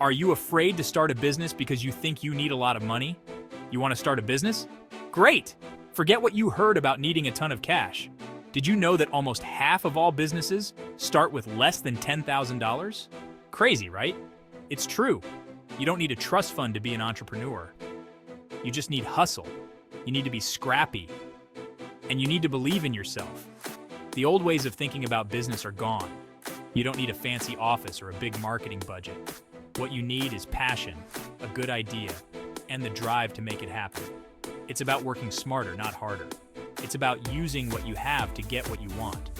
Are you afraid to start a business because you think you need a lot of money? You want to start a business? Great! Forget what you heard about needing a ton of cash. Did you know that almost half of all businesses start with less than $10,000? Crazy, right? It's true. You don't need a trust fund to be an entrepreneur. You just need hustle. You need to be scrappy. And you need to believe in yourself. The old ways of thinking about business are gone. You don't need a fancy office or a big marketing budget. What you need is passion, a good idea, and the drive to make it happen. It's about working smarter, not harder. It's about using what you have to get what you want.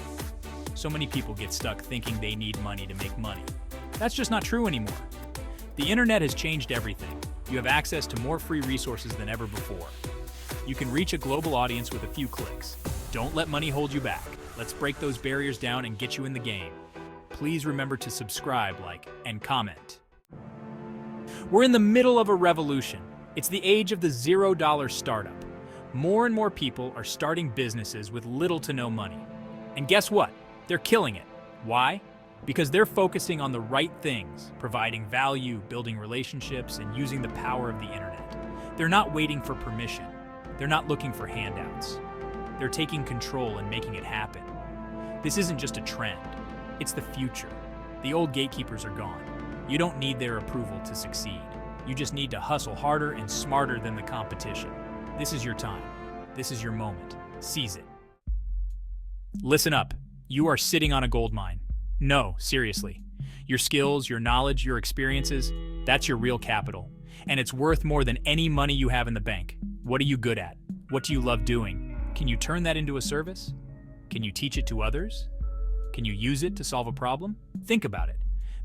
So many people get stuck thinking they need money to make money. That's just not true anymore. The internet has changed everything. You have access to more free resources than ever before. You can reach a global audience with a few clicks. Don't let money hold you back. Let's break those barriers down and get you in the game. Please remember to subscribe, like, and comment. We're in the middle of a revolution. It's the age of the $0 startup. More and more people are starting businesses with little to no money. And guess what? They're killing it. Why? Because they're focusing on the right things, providing value, building relationships, and using the power of the internet. They're not waiting for permission. They're not looking for handouts. They're taking control and making it happen. This isn't just a trend. It's the future. The old gatekeepers are gone. You don't need their approval to succeed. You just need to hustle harder and smarter than the competition. This is your time. This is your moment. Seize it. Listen up. You are sitting on a gold mine. No, seriously. Your skills, your knowledge, your experiences, that's your real capital. And it's worth more than any money you have in the bank. What are you good at? What do you love doing? Can you turn that into a service? Can you teach it to others? Can you use it to solve a problem? Think about it.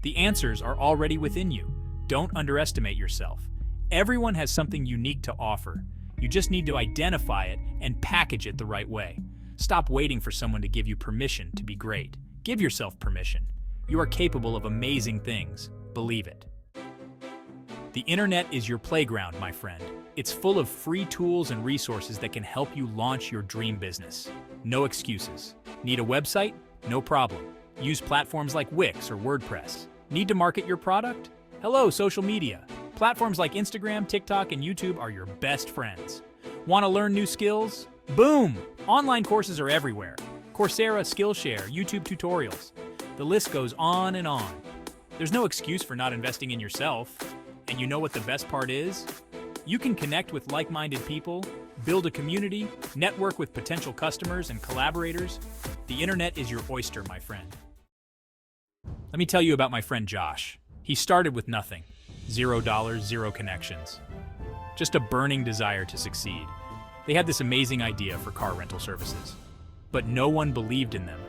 The answers are already within you. Don't underestimate yourself. Everyone has something unique to offer. You just need to identify it and package it the right way. Stop waiting for someone to give you permission to be great. Give yourself permission. You are capable of amazing things. Believe it. The internet is your playground, my friend. It's full of free tools and resources that can help you launch your dream business. No excuses. Need a website? No problem. Use platforms like Wix or WordPress. Need to market your product? Hello, social media. Platforms like Instagram, TikTok, and YouTube are your best friends. Want to learn new skills? Boom! Online courses are everywhere. Coursera, Skillshare, YouTube tutorials. The list goes on and on. There's no excuse for not investing in yourself. And you know what the best part is? You can connect with like-minded people, build a community, network with potential customers and collaborators. The internet is your oyster, my friend. Let me tell you about my friend Josh. He started with nothing. $0, zero connections. Just a burning desire to succeed. They had this amazing idea for car rental services. But no one believed in them.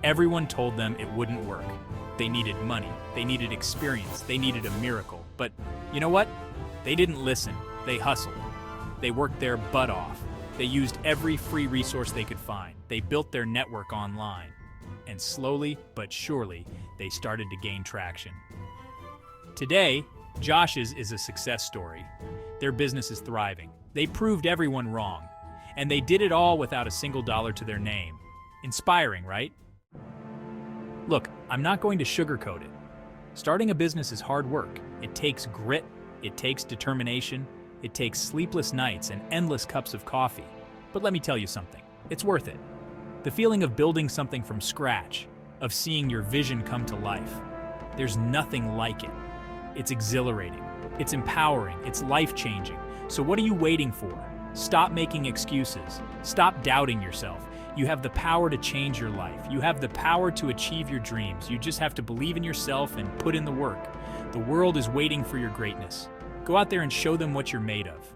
Everyone told them it wouldn't work. They needed money, they needed experience, they needed a miracle. But you know what? They didn't listen. They hustled. They worked their butt off. They used every free resource they could find. They built their network online. And slowly but surely, they started to gain traction. Today, Josh's is a success story. Their business is thriving. They proved everyone wrong. And they did it all without a single dollar to their name. Inspiring, right? Look, I'm not going to sugarcoat it. Starting a business is hard work. It takes grit, it takes determination, it takes sleepless nights and endless cups of coffee. But let me tell you something, it's worth it. The feeling of building something from scratch, of seeing your vision come to life, there's nothing like it. It's exhilarating, it's empowering, it's life-changing. So what are you waiting for? Stop making excuses. Stop doubting yourself. You have the power to change your life. You have the power to achieve your dreams. You just have to believe in yourself and put in the work. The world is waiting for your greatness. Go out there and show them what you're made of.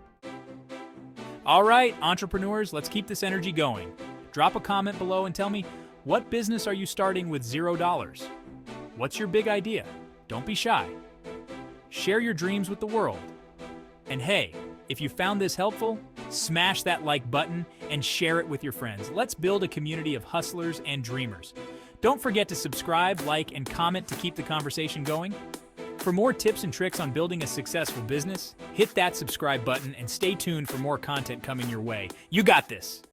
All right, entrepreneurs, let's keep this energy going. Drop a comment below and tell me, what business are you starting with $0? What's your big idea? Don't be shy. Share your dreams with the world. And hey, if you found this helpful, smash that like button and share it with your friends. Let's build a community of hustlers and dreamers. Don't forget to subscribe, like, and comment to keep the conversation going. For more tips and tricks on building a successful business, hit that subscribe button and stay tuned for more content coming your way. You got this!